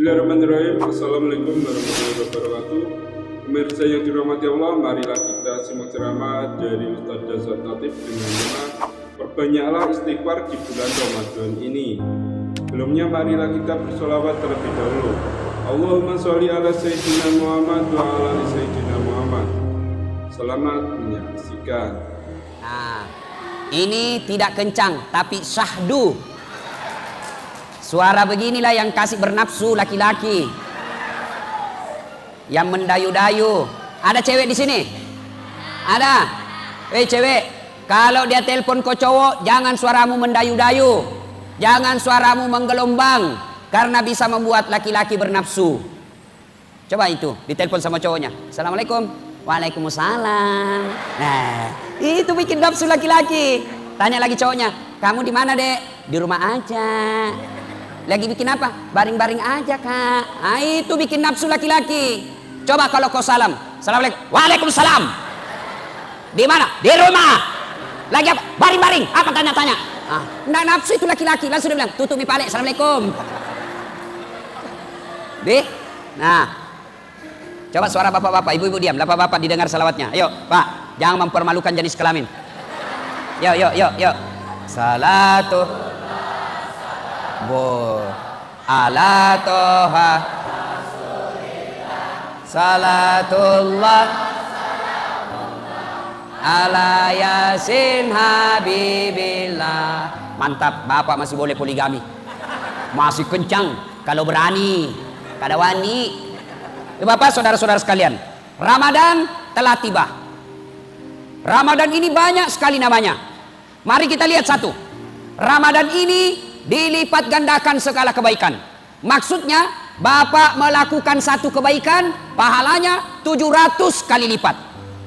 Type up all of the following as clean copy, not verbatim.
Bismillahirrahmanirrahim. Assalamualaikum warahmatullahi wabarakatuh. Pemirsa yang dirahmati Allah, marilah kita simak ceramah dari Ustaz Dasar Tatib dengan tema Perbanyaklah istighfar di bulan Ramadan ini. Sebelumnya marilah kita bersolawat terlebih dahulu. Allahumma sholli ala Sayyidina Muhammad wa ala ali Sayyidina Muhammad. Selamat menyaksikan. Nah, ini tidak kencang tapi syahdu. Suara beginilah yang kasih bernafsu laki-laki, yang mendayu-dayu. Ada cewek di sini? Ada? Cewek, kalau dia telepon ke cowok, jangan suaramu mendayu-dayu, jangan suaramu menggelombang, karena bisa membuat laki-laki bernafsu. Coba itu, ditelepon sama cowoknya. Assalamualaikum. Waalaikumsalam. Nah, itu bikin nafsu laki-laki. Tanya lagi cowoknya, kamu di mana, Dek? Di rumah aja. Lagi bikin apa? Baring-baring aja, Kak. Nah, itu bikin nafsu laki-laki. Coba kalau kau salam. Assalamualaikum. Waalaikumsalam. Di mana? Di rumah. Lagi apa? Baring-baring. Apa tanya-tanya? Nggak nafsu itu laki-laki. Langsung dia bilang, tutup mipale. Assalamualaikum. Nah. Coba suara bapak-bapak. Ibu-ibu diam. Bapak-bapak didengar salawatnya. Ayo, Pak. Jangan mempermalukan jenis kelamin. Yuk. Salatu ala toha salatullah ala yasin habibillah. Mantap, bapak masih boleh poligami, masih kencang kalau berani, kada wani. Bapak, saudara-saudara sekalian, Ramadan telah tiba. Ramadan ini banyak sekali namanya. Mari kita lihat satu. Ramadan ini dilipat gandakan segala kebaikan. Maksudnya, Bapak melakukan satu kebaikan, pahalanya 700 kali lipat.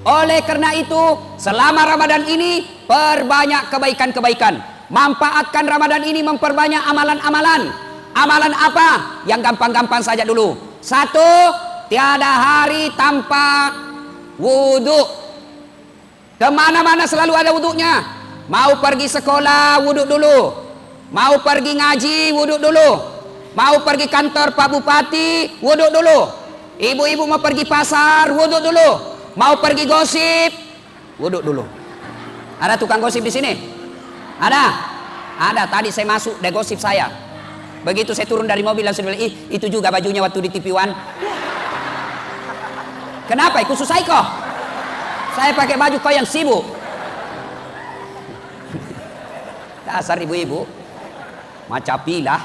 Oleh karena itu, selama Ramadan ini, perbanyak kebaikan-kebaikan. Manfaatkan Ramadan ini memperbanyak amalan-amalan. Amalan apa? Yang gampang-gampang saja dulu. Satu, tiada hari tanpa wudhu. Kemana-mana selalu ada wudhunya. Mau pergi sekolah, wudhu dulu. Mau pergi ngaji, wudhu dulu. Mau pergi kantor Pak Bupati, wudhu dulu. Ibu-ibu mau pergi pasar, wudhu dulu. Mau pergi gosip, wudhu dulu. Ada tukang gosip di sini? Ada? Ada, tadi saya masuk, ada gosip saya. Begitu saya turun dari mobil langsung bilang, itu juga bajunya waktu di TV One. Kenapa? Khusus saya kok. Saya pakai baju kau yang sibuk. Dasar ibu-ibu. Macapilah.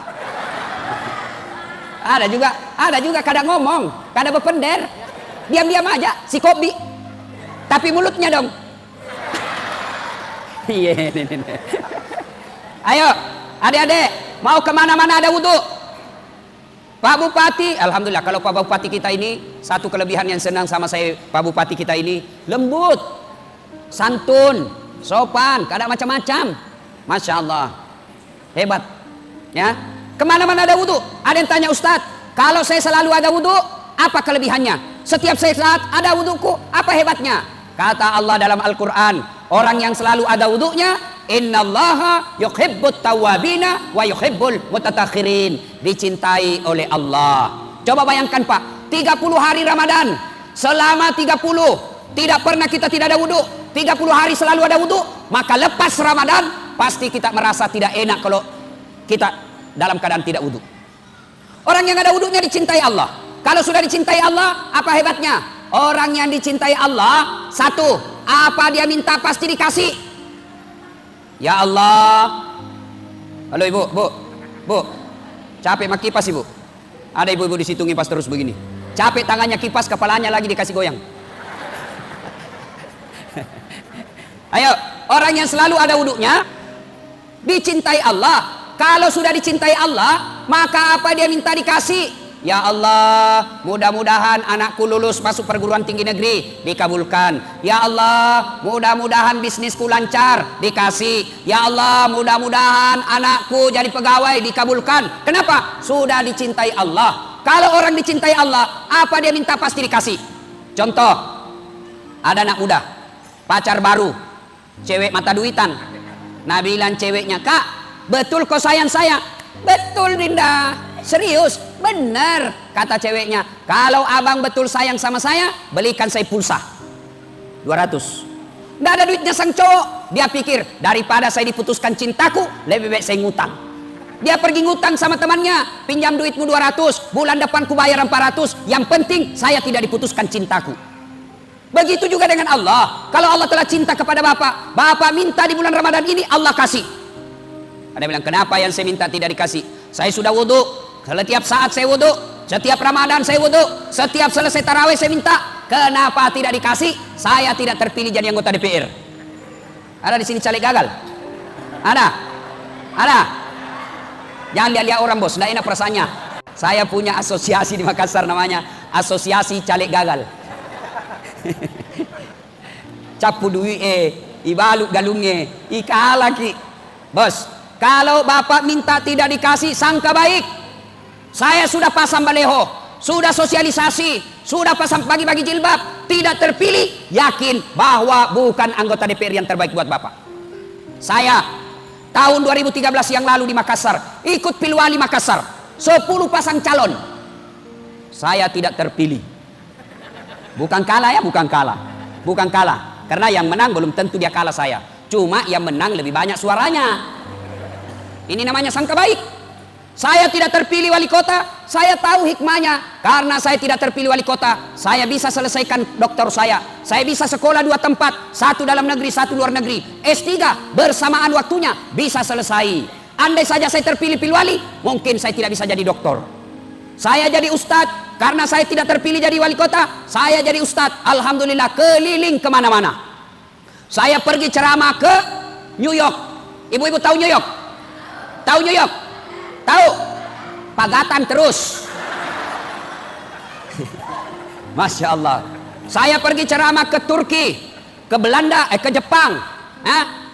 Ada juga kadang ngomong, kadang berpender, diam-diam aja si kopi, tapi mulutnya dong. Iya. Ayo adik-adik, mau kemana-mana ada wudhu. Pak Bupati, alhamdulillah kalau Pak Bupati kita ini, satu kelebihan yang senang sama saya, Pak Bupati kita ini lembut, santun, sopan, kadang macam-macam. Masya Allah, hebat. Ya, kemana-mana ada wudhu. Ada yang tanya, Ustadz, kalau saya selalu ada wudhu, apa kelebihannya? Setiap saya saat ada wudhuku, apa hebatnya? Kata Allah dalam Al-Quran, orang yang selalu ada wudhunya, innallaha yuhibbut tawwabina wa yuhibbul mutattakhirin. Dicintai oleh Allah. Coba bayangkan Pak, 30 hari Ramadan, selama 30 tidak pernah kita tidak ada wudhu, 30 hari selalu ada wudhu. Maka lepas Ramadan pasti kita merasa tidak enak kalau kita dalam keadaan tidak wudhu. Orang yang ada wudhunya dicintai Allah. Kalau sudah dicintai Allah, apa hebatnya? Orang yang dicintai Allah, satu, apa dia minta pasti dikasih. Ya Allah. Halo ibu, bu, capek mak kipas ibu. Ada ibu-ibu di situ ngipas terus begini. Capek tangannya kipas, kepalanya lagi dikasih goyang. Ayo, orang yang selalu ada wudhunya dicintai Allah. Kalau sudah dicintai Allah, maka apa dia minta dikasih? Ya Allah, mudah-mudahan anakku lulus masuk perguruan tinggi negeri, dikabulkan. Ya Allah, mudah-mudahan bisnisku lancar, dikasih. Ya Allah, mudah-mudahan anakku jadi pegawai, dikabulkan. Kenapa? Sudah dicintai Allah. Kalau orang dicintai Allah, apa dia minta pasti dikasih. Contoh, ada anak muda, pacar baru, cewek mata duitan. Nah bilang ceweknya, Kak, betul kau sayang saya? Betul Dinda, serius. Bener, kata ceweknya, kalau abang betul sayang sama saya, belikan saya pulsa 200. Nggak ada duitnya sang cowok. Dia pikir, daripada saya diputuskan cintaku, lebih baik saya ngutang. Dia pergi ngutang sama temannya, pinjam duitmu 200, bulan depan ku bayar 400, yang penting saya tidak diputuskan cintaku. Begitu juga dengan Allah. Kalau Allah telah cinta kepada bapak, bapak minta di bulan Ramadan ini, Allah kasih. Ada bilang, kenapa yang saya minta tidak dikasih? Saya sudah wudhu, setiap saat saya wudhu, setiap Ramadan saya wudhu, setiap selesai tarawih saya minta. Kenapa tidak dikasih? Saya tidak terpilih jadi anggota DPR. Ada di sini caleg gagal? Ada? Ada? Jangan lihat-lihat orang bos, tidak enak perasaannya. Saya punya asosiasi di Makassar namanya Asosiasi Caleg Gagal. Capu duit ibalu galungnya, ikalaki. Bos, kalau bapak minta tidak dikasih, sangka baik. Saya sudah pasang baleho, sudah sosialisasi, sudah pasang bagi-bagi jilbab, tidak terpilih, yakin bahwa bukan anggota DPR yang terbaik buat bapak. Saya tahun 2013 yang lalu di Makassar, ikut Pilwali Makassar, 10 pasang calon. Saya tidak terpilih. Bukan kalah ya, bukan kalah. Bukan kalah, karena yang menang belum tentu dia kalah saya. Cuma yang menang lebih banyak suaranya. Ini namanya sangka baik. Saya tidak terpilih wali kota, saya tahu hikmahnya. Karena saya tidak terpilih wali kota, saya bisa selesaikan doktor saya bisa sekolah 2 tempat, 1 dalam negeri, 1 luar negeri. S3 bersamaan waktunya bisa selesai. Andai saja saya terpilih pilwali, mungkin saya tidak bisa jadi doktor. Saya jadi ustadz, karena saya tidak terpilih jadi wali kota, saya jadi ustadz. Alhamdulillah, keliling kemana-mana. Saya pergi ceramah ke New York. Ibu-ibu tahu New York? Tahu New York? Tahu? Pagatan terus. Masya Allah. Saya pergi ceramah ke Turki, ke Belanda, ke Jepang,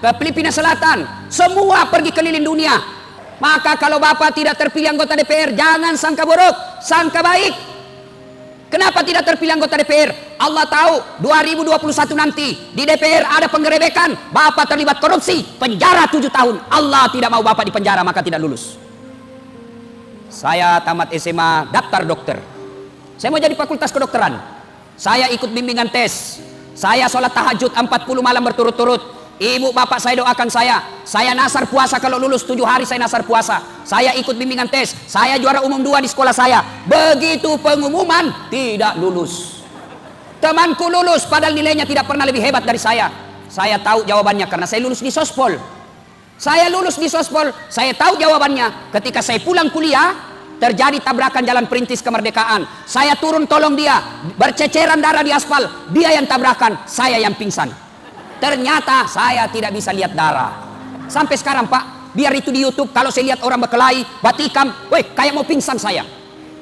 ke Filipina Selatan. Semua pergi keliling dunia. Maka kalau bapak tidak terpilih anggota DPR, jangan sangka buruk, sangka baik. Kenapa tidak terpilih anggota DPR? Allah tahu 2021 nanti di DPR ada penggerebekan, bapak terlibat korupsi, penjara 7 tahun. Allah tidak mau bapak di penjara, maka tidak lulus. Saya tamat SMA, daftar dokter. Saya mau jadi fakultas kedokteran. Saya ikut bimbingan tes. Saya sholat tahajud 40 malam berturut-turut. Ibu bapak saya doakan saya. Saya nasar puasa, kalau lulus 7 hari saya nasar puasa. Saya ikut bimbingan tes. Saya juara umum 2 di sekolah saya. Begitu pengumuman, tidak lulus. Temanku lulus, padahal nilainya tidak pernah lebih hebat dari saya. Saya tahu jawabannya karena saya lulus di Sospol. Saya lulus di Sospol, saya tahu jawabannya. Ketika saya pulang kuliah, terjadi tabrakan jalan perintis kemerdekaan. Saya turun tolong dia, berceceran darah di aspal. Dia yang tabrakan, saya yang pingsan. Ternyata saya tidak bisa lihat darah. Sampai sekarang Pak, biar itu di YouTube, kalau saya lihat orang berkelahi, batikam, weh, kayak mau pingsan saya.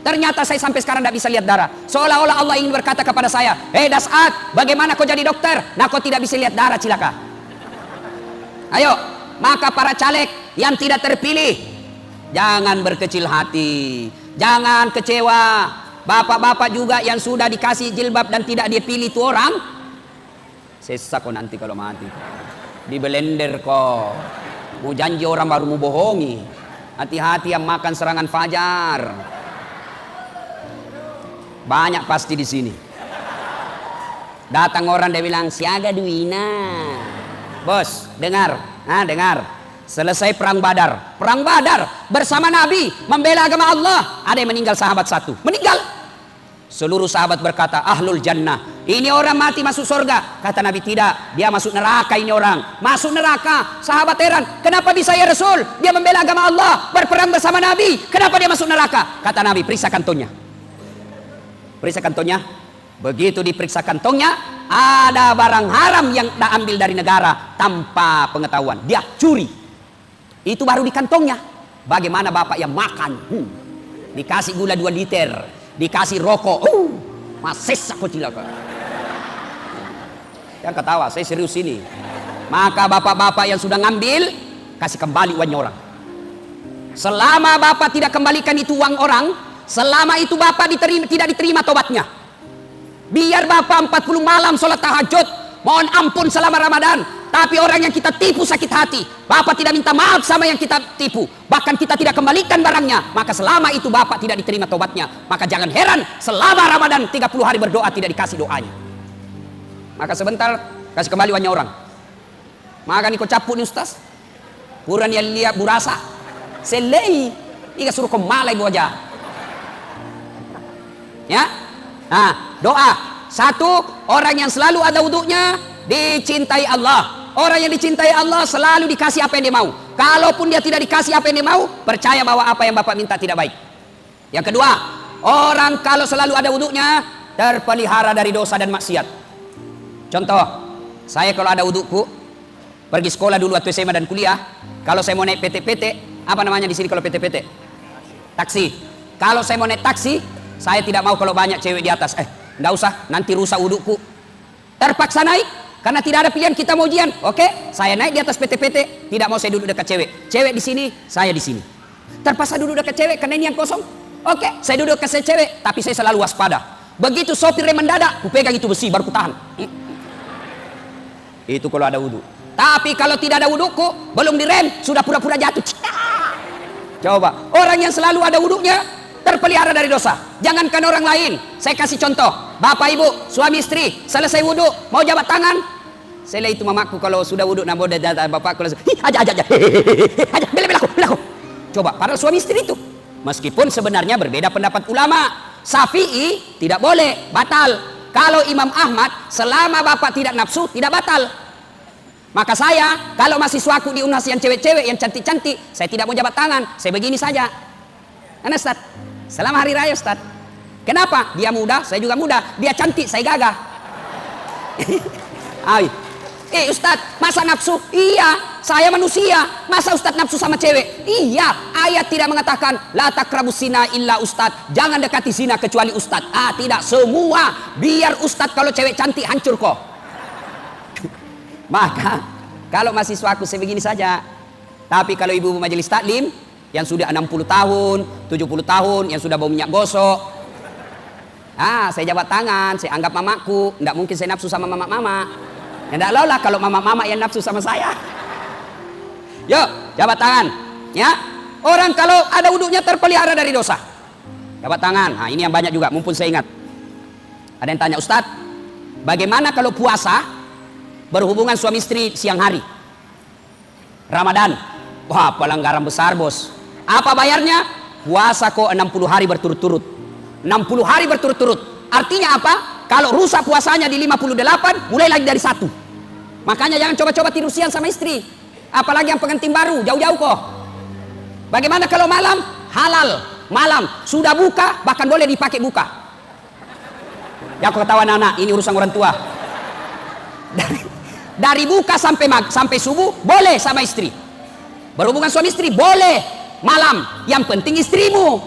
Ternyata saya sampai sekarang tidak bisa lihat darah. Seolah-olah Allah ingin berkata kepada saya, Das'ad, bagaimana kau jadi dokter? Nah, kau tidak bisa lihat darah, cilaka. Ayo, maka para caleg yang tidak terpilih, jangan berkecil hati, jangan kecewa. Bapak-bapak juga yang sudah dikasih jilbab dan tidak dipilih itu orang, sesak kok nanti kalau mati. Di blender kok. Mau janji orang baru mau bohongi. Hati-hati yang makan serangan fajar. Banyak pasti di sini. Datang orang dia bilang, siaga duina. Bos, dengar. Dengar. Selesai perang Badar. Perang Badar bersama Nabi membela agama Allah. Ada yang meninggal sahabat 1. Meninggal. Seluruh sahabat berkata, ahlul jannah. Ini orang mati masuk surga. Kata Nabi, tidak. Dia masuk neraka ini orang. Masuk neraka. Sahabat heran. Kenapa bisa ya Rasul? Dia membela agama Allah. Berperang bersama Nabi. Kenapa dia masuk neraka? Kata Nabi, periksa kantongnya. Periksa kantongnya. Begitu diperiksa kantongnya, ada barang haram yang dia ambil dari negara tanpa pengetahuan. Dia curi. Itu baru di kantongnya. Bagaimana bapak yang makan? Dikasih gula 2 liter. Dikasih rokok. Masih aku cilaka. Yang ketawa, saya serius ini. Maka bapak-bapak yang sudah ngambil, kasih kembali uangnya orang. Selama bapak tidak kembalikan itu uang orang, selama itu bapak tidak diterima tobatnya. Biar bapak 40 malam sholat tahajud, mohon ampun selama Ramadan, Tapi orang yang kita tipu sakit hati, Bapak tidak minta maaf sama yang kita tipu, bahkan kita tidak kembalikan barangnya, maka selama itu Bapak tidak diterima tobatnya. Maka jangan heran selama Ramadan 30 hari berdoa tidak dikasih doanya. Maka sebentar kasih kembali uangnya orang. Maka nih kau capuk nih Ustaz, kurang yang lihat burasa selei iga suruh kau malai boja. Ya, nah doa satu, orang yang selalu ada wudunya dicintai Allah. Orang yang dicintai Allah selalu dikasih apa yang dia mau. Kalaupun dia tidak dikasih apa yang dia mau, percaya bahwa apa yang Bapak minta tidak baik. Yang kedua, orang kalau selalu ada wudunya terpelihara dari dosa dan maksiat. Contoh, saya kalau ada wuduku, pergi sekolah dulu waktu SMA dan kuliah, kalau saya mau naik PT-PT, apa namanya di sini kalau PT-PT? Taksi. Kalau saya mau naik taksi, saya tidak mau kalau banyak cewek di atas. Enggak usah, nanti rusak wuduku. Terpaksa naik karena tidak ada pilihan, kita mau ujian. Oke, saya naik di atas PT-PT, tidak mau saya duduk dekat cewek. Cewek di sini, saya di sini. Terpaksa duduk dekat cewek karena ini yang kosong. Oke, saya duduk dekat cewek, tapi saya selalu waspada. Begitu sopir rem mendadak, ku pegang itu besi baru ku tahan. Itu kalau ada wudu. Tapi kalau tidak ada wuduku, belum direm, sudah pura-pura jatuh. Coba, orang yang selalu ada wudunya terpelihara dari dosa. Jangankan orang lain, saya kasih contoh. Bapak ibu, suami istri, selesai wudu, mau jabat tangan. Saya itu mamaku kalau sudah wudu, nabo dan bapakku langsung, aja, bela aku. Coba, padahal suami istri itu. Meskipun sebenarnya berbeda pendapat ulama. Syafi'i tidak boleh, batal. Kalau Imam Ahmad, selama bapak tidak nafsu, tidak batal. Maka saya, kalau mahasiswaku di UNAS yang cewek-cewek, yang cantik-cantik, saya tidak mau jabat tangan, saya begini saja. Karena Ustaz, selama hari raya Ustaz. Kenapa? Dia muda, saya juga muda. Dia cantik, saya gagah. Ustaz, masa nafsu? Iya, saya manusia. Masa Ustaz nafsu sama cewek? Iya, ayat tidak mengatakan la taqrabus zina illa Ustaz. Jangan dekati zina kecuali Ustaz. Tidak, semua. Biar Ustaz kalau cewek cantik hancur kok. Maka kalau mahasiswaku saya begini saja. Tapi kalau ibu majelis taklim yang sudah 60 tahun, 70 tahun, yang sudah bau minyak gosok, saya jabat tangan, saya anggap mamaku. Tidak mungkin saya nafsu sama mama-mama. Ya tidak lah kalau mama-mama yang nafsu sama saya. Yuk, jabat tangan. Ya, orang kalau ada wudunya terpelihara dari dosa. Jabat tangan. Nah, ini yang banyak juga, mumpun saya ingat. Ada yang tanya, Ustadz, bagaimana kalau puasa berhubungan suami istri siang hari? Ramadan. Wah, pelanggaran besar, bos. Apa bayarnya? Puasa kok 60 hari berturut-turut. 60 hari berturut-turut. Artinya apa? Kalau rusak puasanya di 58, mulai lagi dari 1. Makanya jangan coba-coba tidur siang sama istri. Apalagi yang pengantin baru, jauh-jauh kok. Bagaimana kalau malam? Halal. Malam sudah buka, bahkan boleh dipakai buka. Ya aku ketawa anak, ini urusan orang tua. Dari buka sampai subuh boleh sama istri. Berhubungan suami istri boleh malam. Yang penting istrimu.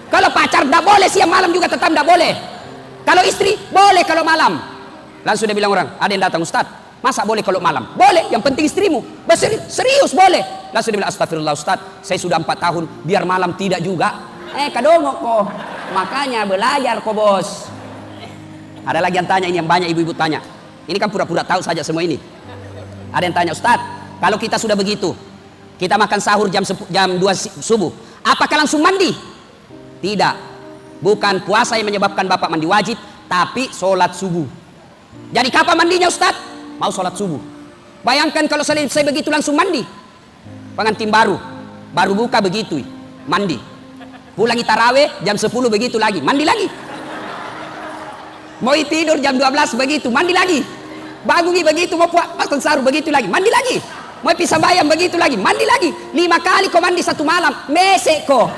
Kalau pacar tidak boleh, siang malam juga tetap tidak boleh. Kalau istri boleh kalau malam. Langsung dia bilang orang, ada yang datang, Ustaz, masa boleh kalau malam? Boleh, yang penting istrimu. Serius boleh. Langsung dia bilang, astagfirullah Ustaz, saya sudah 4 tahun, biar malam tidak juga. Kadongok kok. Makanya belajar kok bos. Ada lagi yang tanya, ini yang banyak ibu-ibu tanya. Ini kan pura-pura tahu saja semua ini. Ada yang tanya, Ustaz, kalau kita sudah begitu, kita makan sahur jam 2 subuh, apakah langsung mandi? Tidak. Bukan puasa yang menyebabkan Bapak mandi wajib, tapi sholat subuh. Jadi kapan mandinya Ustaz? Mau sholat subuh. Bayangkan kalau saya begitu langsung mandi. Pengantin baru buka begitu, mandi. Pulangi taraweh jam 10 begitu lagi, mandi lagi. Mau tidur jam 12 begitu, mandi lagi. Bangungi begitu, mau makan sahur begitu lagi, mandi lagi. Mau pisah bayam begitu lagi, mandi lagi. 5 kali kau mandi satu malam, mesek kok.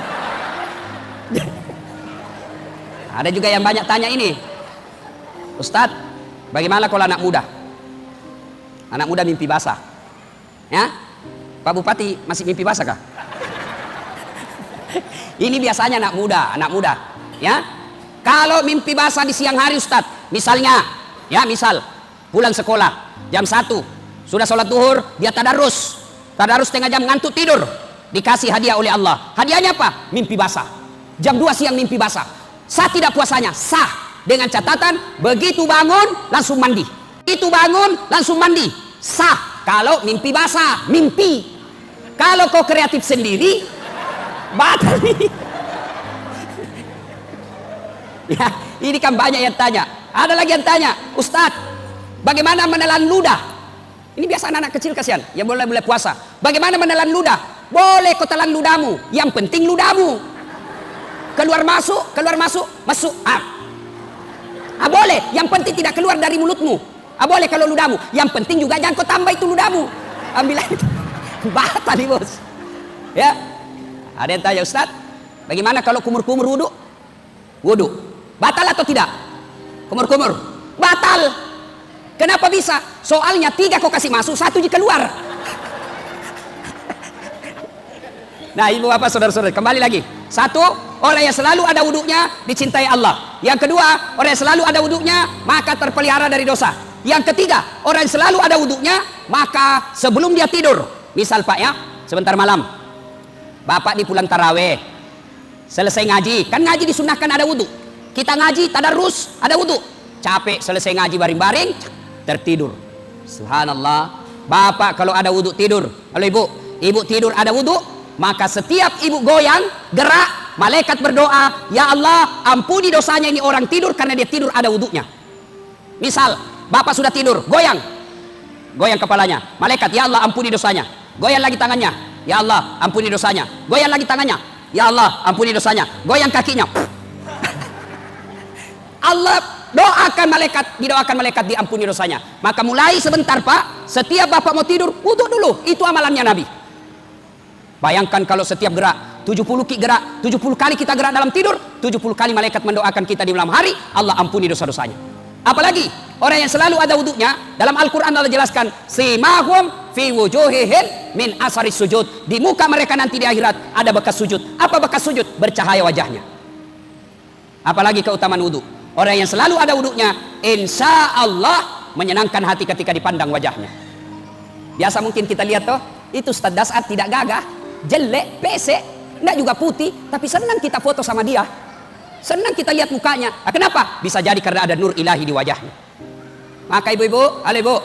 Ada juga yang banyak tanya ini, Ustadz, bagaimana kalau anak muda? Anak muda mimpi basah. Ya, Pak Bupati masih mimpi basah kah? Ini biasanya anak muda. Ya, kalau mimpi basah di siang hari Ustadz, misalnya, ya misal pulang sekolah jam 1, sudah sholat duhur, dia tadarus setengah jam, ngantuk tidur, dikasih hadiah oleh Allah. Hadiahnya apa? Mimpi basah. Jam 2 siang mimpi basah. Sah tidak puasanya? Sah. Dengan catatan, begitu bangun langsung mandi. Itu bangun langsung mandi. sah. Kalau mimpi basah, mimpi. Kalau kau kreatif sendiri, batal nih. Ya, ini kan banyak yang tanya. Ada lagi yang tanya, Ustadz, bagaimana menelan ludah? Ini biasa anak-anak kecil kasihan, yang boleh puasa. Bagaimana menelan ludah? Boleh kau telan ludahmu, yang penting ludahmu. Keluar masuk, masuk. Boleh, yang penting tidak keluar dari mulutmu. Boleh kalau ludahmu, yang penting juga jangan kau tambah itu ludahmu. Ambil aja. Batal nih bos. Ya, ada yang tanya, Ustadz, bagaimana kalau kumur-kumur wudhu? Batal atau tidak? Kumur-kumur batal. Kenapa bisa? Soalnya 3 kau kasih masuk, 1 keluar. Nah, ibu bapak saudara-saudara, kembali lagi. 1, orang yang selalu ada wudhunya dicintai Allah. Yang kedua, orang yang selalu ada wudhunya maka terpelihara dari dosa. Yang ketiga, orang yang selalu ada wudhunya maka sebelum dia tidur, misal Pak ya, sebentar malam Bapak di pulang taraweh, selesai ngaji, kan ngaji disunahkan ada wudhu. Kita ngaji tadarus ada wudhu. Capek selesai ngaji baring-baring, tertidur. Subhanallah. Bapak kalau ada wudhu tidur. Kalau ibu tidur ada wudhu, maka setiap ibu goyang, gerak, malaikat berdoa, ya Allah ampuni dosanya ini orang tidur karena dia tidur ada wudhunya. Misal Bapak sudah tidur, goyang kepalanya, malaikat, ya Allah ampuni dosanya. Goyang lagi tangannya, ya Allah ampuni dosanya. Goyang lagi tangannya, ya Allah ampuni dosanya. Goyang kakinya, Allah didoakan malaikat diampuni dosanya. Maka mulai sebentar Pak, setiap Bapak mau tidur, wudhu dulu. Itu amalannya Nabi. Bayangkan kalau setiap gerak 70 gerak, 70 kali kita gerak dalam tidur, 70 kali malaikat mendoakan kita di malam hari, Allah ampuni dosa-dosanya. Apalagi orang yang selalu ada wudhunya, dalam Al-Quran Allah jelaskan, simahum fi wujuhihim min asaris sujud. Di muka mereka nanti di akhirat ada bekas sujud. Apa bekas sujud? Bercahaya wajahnya. Apalagi keutamaan wudhu. Orang yang selalu ada wudhunya, insya Allah menyenangkan hati ketika dipandang wajahnya. Biasa mungkin kita lihat toh, itu Ustaz Dasar tidak gagah, jelek, pesek, enggak juga putih, tapi senang kita foto sama dia. Senang kita lihat mukanya. Kenapa? Bisa jadi karena ada nur ilahi di wajahnya. Maka ibu-ibu, halo ibu,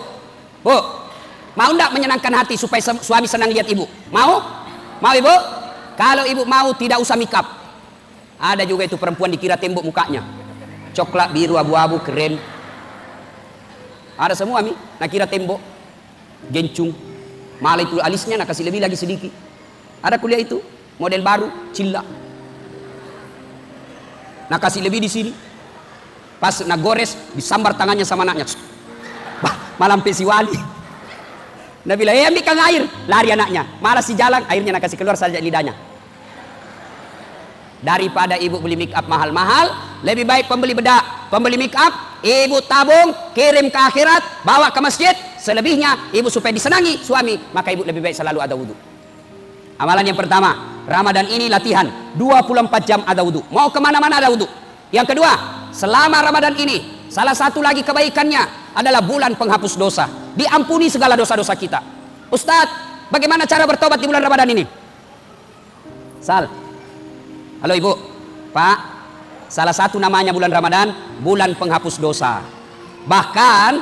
bu, mau enggak menyenangkan hati supaya suami senang lihat ibu? Mau? Mau ibu? Kalau ibu mau tidak usah make up. Ada juga itu perempuan dikira tembok mukanya, coklat, biru, abu-abu, keren. Ada semua nak kira tembok, gencung, malah itu alisnya nak kasih lebih lagi sedikit. Ada kuliah itu model baru, cilla. Nak kasih lebih di sini. Pas nak gores disambar tangannya sama anaknya. Malam pesi wali. Nabi bilang, ambilkan air, lari anaknya. Malah si jalan, airnya nak kasih keluar saja lidahnya. Daripada ibu beli make up mahal-mahal, lebih baik pembeli bedak, pembeli make up, ibu tabung, kirim ke akhirat, bawa ke masjid. Selebihnya ibu supaya disenangi suami, maka ibu lebih baik selalu ada wudhu. Amalan yang pertama, Ramadan ini latihan 24 jam ada wudhu. Mau kemana-mana ada wudhu. Yang kedua, selama Ramadan ini salah satu lagi kebaikannya adalah bulan penghapus dosa. Diampuni segala dosa-dosa kita. Ustadz, bagaimana cara bertobat di bulan Ramadan ini? Halo ibu, Pak, salah satu namanya bulan Ramadan, bulan penghapus dosa. Bahkan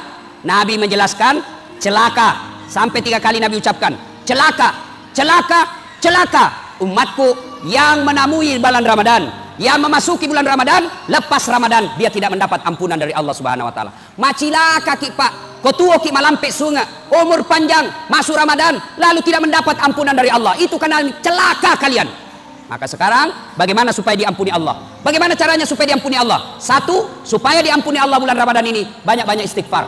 Nabi menjelaskan celaka, sampai 3 kali Nabi ucapkan celaka, celaka, celaka umatku yang menamui bulan Ramadan, yang memasuki bulan Ramadan, lepas Ramadan dia tidak mendapat ampunan dari Allah Subhanahu wa taala. Macilaka ki Pak, kotuo ki malampe sunga, umur panjang, masuk Ramadan lalu tidak mendapat ampunan dari Allah. Itu karena celaka kalian. Maka sekarang bagaimana supaya diampuni Allah? Bagaimana caranya supaya diampuni Allah? 1, supaya diampuni Allah bulan Ramadan ini, banyak-banyak istighfar.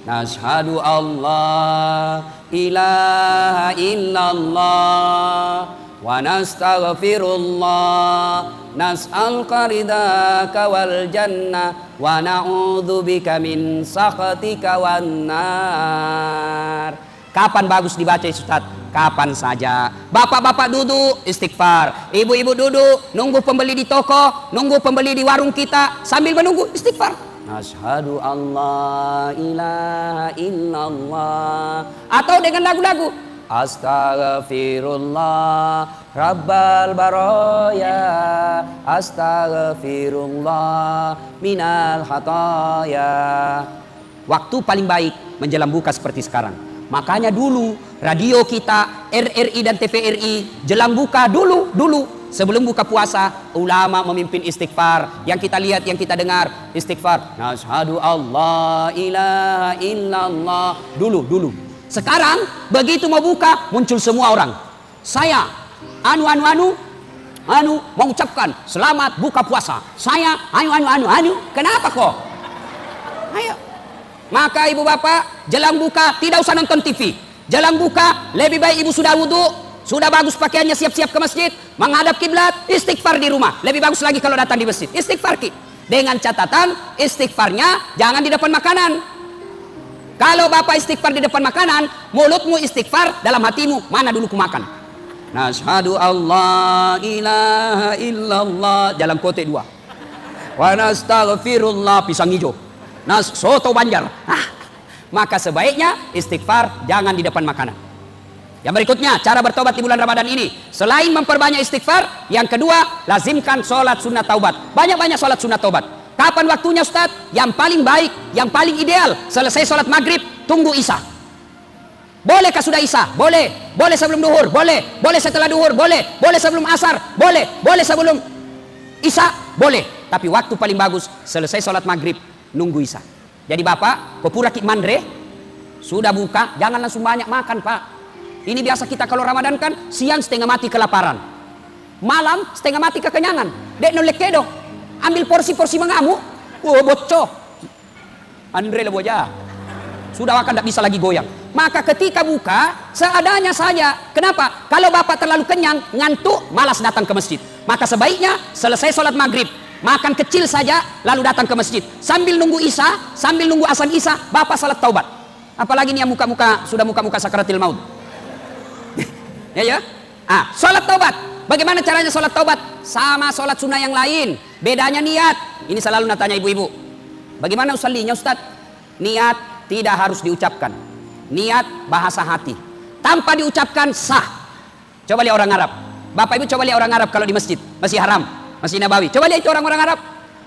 Nashhadu Allah ilaha illallah wa nastaghfirullah nas'aluka ridaka wal jannah wa na'udzubika min sakhatika wan nar. Kapan bagus dibaca Ustaz? Kapan saja. Bapak-bapak duduk istighfar, ibu-ibu duduk nunggu pembeli di toko, nunggu pembeli di warung kita, sambil menunggu istighfar. Asyhadu Allah ilaha illallah. Atau dengan lagu-lagu Astaghfirullah Rabbal baraya, Astaghfirullah minal hataya. Waktu paling baik menjelang buka seperti sekarang. Makanya dulu radio kita, RRI dan TVRI, jelang buka dulu sebelum buka puasa, ulama memimpin istighfar. Yang kita lihat, yang kita dengar, istighfar. Nasyhadu Allah ilaha illallah. Dulu. Sekarang begitu mau buka, muncul semua orang. Saya mengucapkan selamat buka puasa. Saya Kenapa kok? Ayo. Maka ibu bapak, jelang buka tidak usah nonton TV. Jelang buka lebih baik ibu sudah wudu, sudah bagus pakaiannya, siap-siap ke masjid, menghadap kiblat, istighfar di rumah. Lebih bagus lagi kalau datang di masjid. Istighfar ki. Dengan catatan istighfarnya jangan di depan makanan. Kalau bapak istighfar di depan makanan, mulutmu istighfar, dalam hatimu mana dulu ku makan. Nasyhadu Allah ilaha illallah, dalam kote 2. Wa nastaghfirullah, pisang hijau. Soto Banjar. Maka sebaiknya istighfar jangan di depan makanan. Yang berikutnya, cara bertobat di bulan Ramadan ini, selain memperbanyak istighfar, yang kedua, lazimkan sholat sunnah taubat. Banyak-banyak sholat sunnah taubat. Kapan waktunya Ustaz? Yang paling baik, yang paling ideal, selesai sholat maghrib, tunggu isya. Bolehkah sudah isya? Boleh. Boleh sebelum duhur? Boleh. Boleh setelah duhur? Boleh. Boleh sebelum asar? Boleh. Boleh sebelum isya? Boleh. Tapi waktu paling bagus, selesai sholat maghrib, nunggu isya. Jadi bapak, pepura ki mandre, sudah buka, jangan langsung banyak makan pak. Ini biasa kita kalau Ramadan kan, siang setengah mati kelaparan, malam setengah mati kekenyangan. Dek nolek kedo, ambil porsi-porsi mengamuk, bocor. Andre lah boja, sudah makan tidak bisa lagi goyang. Maka ketika buka, seadanya saja. Kenapa? Kalau bapak terlalu kenyang, ngantuk, malas datang ke masjid. Maka sebaiknya selesai sholat maghrib, makan kecil saja, lalu datang ke masjid. Sambil nunggu isya, sambil nunggu azan isya, bapak salat taubat. Apalagi nih yang sudah muka-muka sakaratil maut. ya. Salat taubat. Bagaimana caranya salat taubat? Sama salat sunnah yang lain. Bedanya niat. Ini selalu natanya ibu-ibu. Bagaimana usallinya Ustaz? Niat tidak harus diucapkan. Niat bahasa hati. Tanpa diucapkan sah. Coba lihat orang Arab. Bapak ibu coba lihat orang Arab kalau di masjid. Masih haram. Masjid Nabawi. Coba lihat itu orang-orang Arab.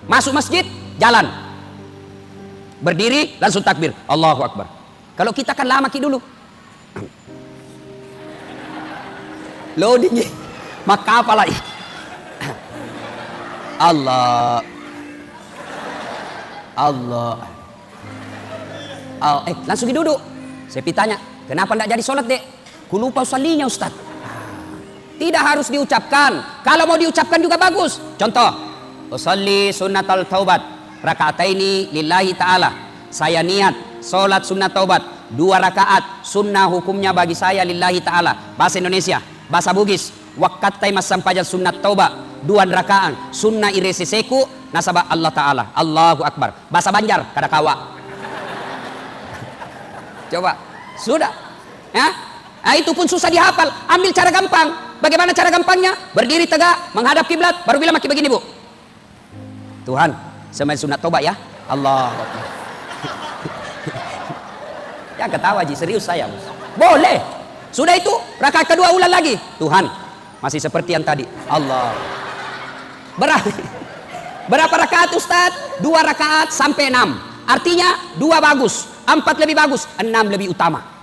Masuk masjid, jalan. Berdiri, langsung takbir. Allahu Akbar. Kalau kita kan lama ki dulu. Loading. Maka apa lagi? Allah. Langsung duduk. Saya tanya, kenapa tidak jadi sholat dek? Ku lupa usallinya Ustaz. Tidak harus diucapkan. Kalau mau diucapkan juga bagus. Contoh, usalli sunnatal taubat raka'ataini lillahi ta'ala. Saya niat sholat sunnah taubat 2 rakaat. Sunnah hukumnya bagi saya lillahi ta'ala. Bahasa Indonesia, bahasa Bugis, wakatai masampajan sunnat taubat 2 rakaat. Sunnah iresiseku nasabah Allah ta'ala. Allahu Akbar. Bahasa Banjar, kada kawa. Coba, sudah ya? Itu pun susah dihafal. Ambil cara gampang. Bagaimana cara gampangnya? Berdiri tegak, menghadap kiblat, baru bilang maki begini bu. Tuhan, semain sunat tobat ya. Allah. Ya ketawa ji, serius saya. Boleh. Sudah itu, rakaat kedua ulang lagi. Tuhan, masih seperti yang tadi. Allah. Berapa rakaat Ustaz? 2 rakaat sampai 6. Artinya 2 bagus, 4 lebih bagus, 6 lebih utama.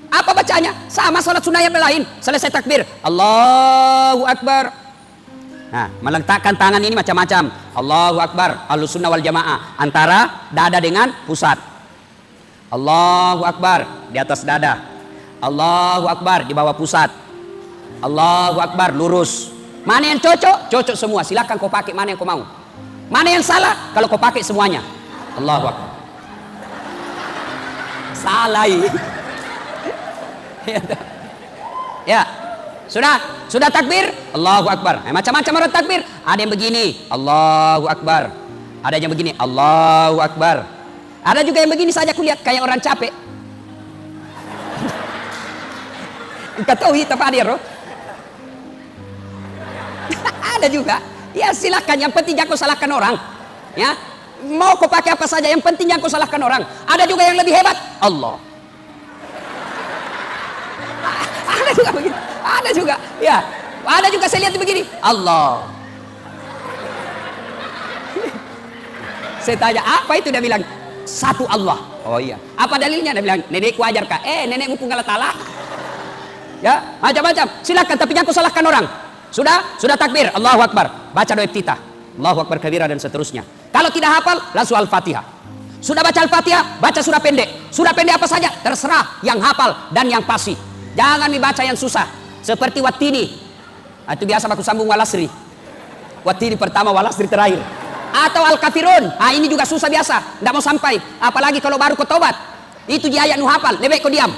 Apa bacanya? Sama sholat sunnah yang lain. Selesai takbir, Allahu Akbar. Nah, meletakkan tangan ini macam-macam. Allahu Akbar, Ahlus Sunnah wal Jamaah. Antara dada dengan pusat. Allahu Akbar, di atas dada. Allahu Akbar, di bawah pusat. Allahu Akbar, lurus. Mana yang cocok? Cocok semua. Silakan kau pakai mana yang kau mau. Mana yang salah? Kalau kau pakai semuanya. Allahu Akbar. Salah. Ya, sudah takbir, Allahu Akbar. Macam-macam orang takbir. Ada yang begini, Allahu Akbar. Ada yang begini, Allahu Akbar. Ada juga yang begini saja kulihat kayak orang capek. Engkau tahu hitam hadir, Ada juga. Ya silakan, yang penting jangan kau salahkan orang. Ya, mau kau pakai apa saja, yang penting jangan kau salahkan orang. Ada juga yang lebih hebat, Allah. Ada juga begini, ada juga, ya, ada juga saya lihat begini, Allah. Saya tanya apa itu, dia bilang satu Allah. Oh iya. Apa dalilnya? Dia bilang, nenekku ajar kak. Nenekmu pun kalah talah. Ya, macam-macam. Silakan, tapi jangan kau salahkan orang. Sudah takbir, Allahu Akbar. Baca doa iftitah, Allahu Akbar kabira dan seterusnya. Kalau tidak hafal, langsung Al-Fatihah. Sudah baca Al-Fatihah, baca surah pendek. Surah pendek apa saja, terserah yang hafal dan yang pasti. Jangan dibaca yang susah. Seperti Wattini. Itu biasa aku sambung Walasri. Wattini pertama, Walasri terakhir. Atau Al-Kafirun. Ini juga susah biasa. Tidak mau sampai. Apalagi kalau baru kau tobat. Itu di ayat nu hafal. Lebih kau diam.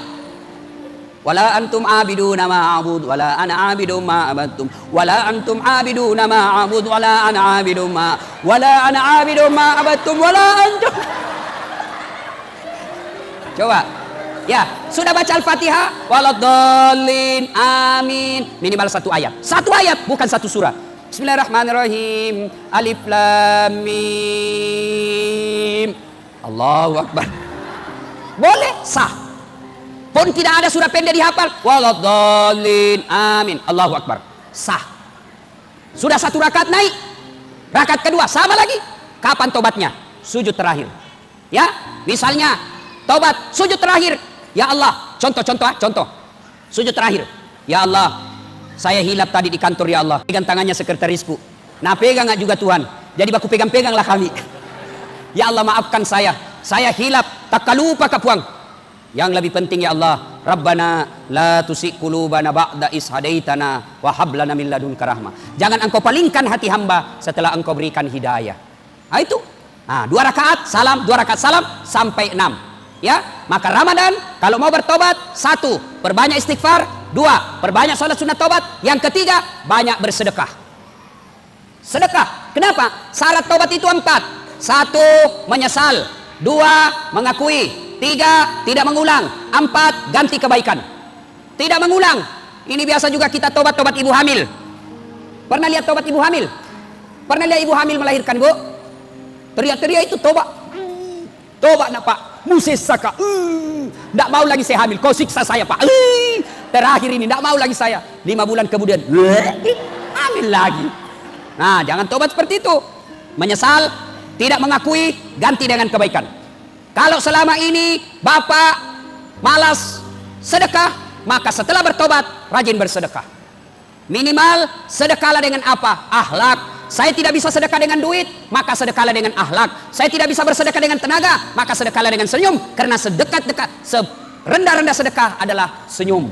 Wala antum abiduna ma'abud wala ana abidum ma'abadtum wala antum abiduna ma'abud wala ana abidum ma'abadtum wala antum. Coba. Ya, sudah baca Al-Fatihah? Waladdallin, amin. Minimal satu ayat. Satu ayat, bukan satu surah. Bismillahirrahmanirrahim. Alif lam mim. Allahu Akbar. Boleh, sah. Pun tidak ada surah pendek dihafal. Waladdallin, amin. Allahu Akbar. Sah. Sudah satu rakaat naik. Rakaat kedua sama lagi. Kapan tobatnya? Sujud terakhir. Ya, misalnya tobat sujud terakhir. Ya Allah, contoh. Sujud terakhir. Ya Allah, saya hilap tadi di kantor ya Allah. Pegang tangannya sekretarisku. Nah, pegang nggak juga Tuhan. Jadi baku pegang-peganglah kami. Ya Allah, maafkan saya. Saya hilap, tak lupa kapuang. Yang lebih penting ya Allah, Rabbana la tusik qulubana ba'da is hadaitana wa hab lana min ladunka rahmah. Jangan engkau palingkan hati hamba setelah engkau berikan hidayah. Nah itu. Nah, 2 rakaat salam, 2 rakaat salam sampai 6. Ya, maka Ramadan kalau mau bertobat, 1, perbanyak istighfar, 2, perbanyak salat sunat tobat, yang ketiga, banyak bersedekah. Sedekah. Kenapa? Syarat tobat itu 4. 1, menyesal. 2, mengakui. 3, tidak mengulang. 4, ganti kebaikan. Tidak mengulang. Ini biasa juga kita tobat ibu hamil. Pernah lihat tobat ibu hamil? Pernah lihat ibu hamil melahirkan, Bu? Teriak-teriak itu tobat. Tobat nak Pak. Musesaka. Tidak mau lagi saya hamil. Kau siksa saya Pak. Terakhir ini tidak mau lagi saya. 5 bulan kemudian hamil lagi. Nah, jangan tobat seperti itu. Menyesal, tidak mengakui, ganti dengan kebaikan. Kalau selama ini Bapak malas sedekah, maka setelah bertobat rajin bersedekah. Minimal sedekahlah dengan apa? Akhlak. Saya tidak bisa sedekah dengan duit, maka sedekahlah dengan akhlak. Saya tidak bisa bersedekah dengan tenaga, maka sedekahlah dengan senyum. Karena serendah-rendah sedekah adalah senyum.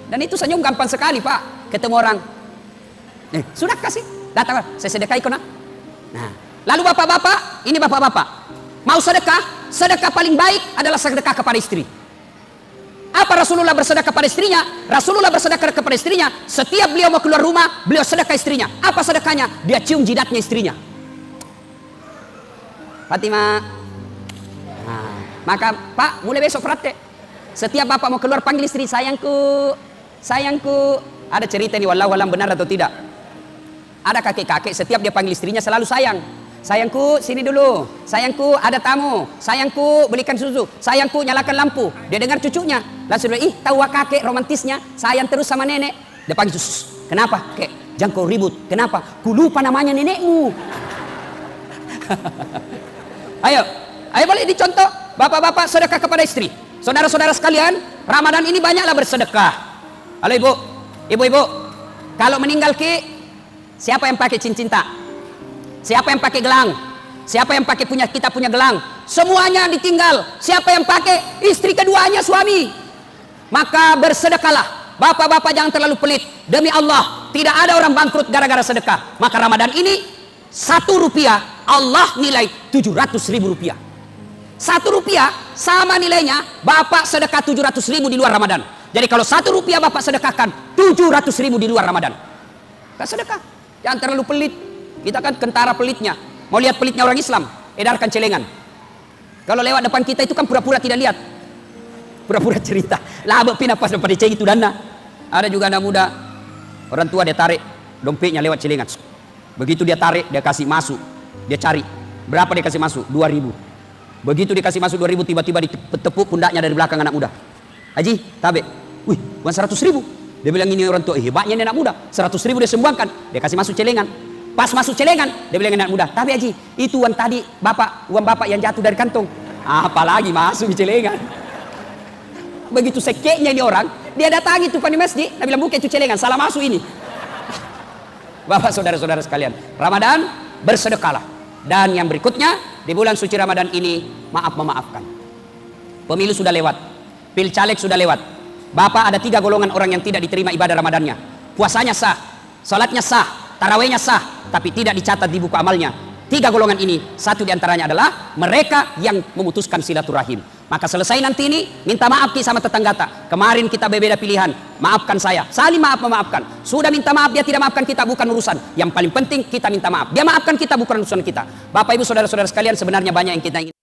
Dan itu senyum gampang sekali Pak. Ketemu orang, sudah kasih, datang, saya sedekah ikut. Nah, lalu bapak-bapak, ini bapak-bapak mau sedekah, sedekah paling baik adalah sedekah kepada istri. Apa Rasulullah bersedekah kepada istrinya? Rasulullah bersedekah kepada istrinya. Setiap beliau mau keluar rumah, beliau sedekah istrinya. Apa sedekahnya? Dia cium jidatnya istrinya. Fatimah. Nah, maka Pak, mulai besok praktek. Setiap bapak mau keluar panggil istri, sayangku, sayangku. Ada cerita nih, wallahu alam benar atau tidak. Ada kakek-kakek, setiap dia panggil istrinya selalu sayang. Sayangku, sini dulu. Sayangku, ada tamu. Sayangku, belikan susu. Sayangku, nyalakan lampu. Dia dengar cucunya. Langsung dia, tahu kakek romantisnya. Sayang terus sama nenek. Dia panggil, kenapa? Kek, jangan kau ribut. Kenapa? Ku lupa namanya nenekmu. Ayo boleh dicontoh. Bapak-bapak sedekah kepada istri. Saudara-saudara sekalian, Ramadan ini banyaklah bersedekah. Halo ibu-ibu. Kalau meninggal siapa yang pakai cincin tak? Siapa yang pakai gelang? Siapa yang pakai kita punya gelang? Semuanya ditinggal. Siapa yang pakai? Istri keduanya, suami. Maka bersedekahlah. Bapak-bapak jangan terlalu pelit. Demi Allah, tidak ada orang bangkrut gara-gara sedekah. Maka Ramadan ini 1 rupiah Allah nilai 700.000 rupiah. 1 rupiah sama nilainya Bapak sedekah 700.000 di luar Ramadan. Jadi kalau 1 rupiah Bapak sedekahkan 700.000 di luar Ramadan. Kita sedekah. Jangan terlalu pelit. Kita kan kentara pelitnya. Mau lihat pelitnya orang Islam, edarkan celengan. Kalau lewat depan kita itu kan pura-pura tidak lihat. Pura-pura cerita. Lah pina pas pada ceng itu dana. Ada juga anak muda. Orang tua dia tarik dompetnya lewat celengan. Begitu dia tarik, dia kasih masuk. Dia cari. Berapa dia kasih masuk? 2.000. Begitu dia kasih masuk 2.000, tiba-tiba ditepuk pundaknya dari belakang anak muda. Haji, tabe. Wih, bukan 100.000. Dia bilang ini orang tua, hebatnya ini anak muda. 100.000 dia sumbangkan. Dia kasih masuk celengan. Pas masuk celengan, dia bilang anak muda, tapi Haji, itu uang tadi, uang bapak yang jatuh dari kantong. Apalagi masuk di celengan. Begitu sekeknya ini orang, dia datangi tuh di masjid, dia bilang buka itu celengan, salah masuk ini. Bapak saudara-saudara sekalian, Ramadan bersedekahlah. Dan yang berikutnya, di bulan suci Ramadan ini, memaafkan. Pemilu sudah lewat, pilcaleg sudah lewat. Bapak ada 3 golongan orang yang tidak diterima ibadah Ramadannya. Puasanya sah, salatnya sah, tarawihnya sah, tapi tidak dicatat di buku amalnya. 3 golongan ini, satu diantaranya adalah mereka yang memutuskan silaturahim. Maka selesai nanti ini, minta maaf sama tetangga. Kemarin kita berbeda pilihan, maafkan saya. Saling memaafkan. Sudah minta maaf, dia tidak maafkan kita, bukan urusan. Yang paling penting kita minta maaf. Dia maafkan kita, bukan urusan kita. Bapak ibu saudara-saudara sekalian, sebenarnya banyak yang kita ingin.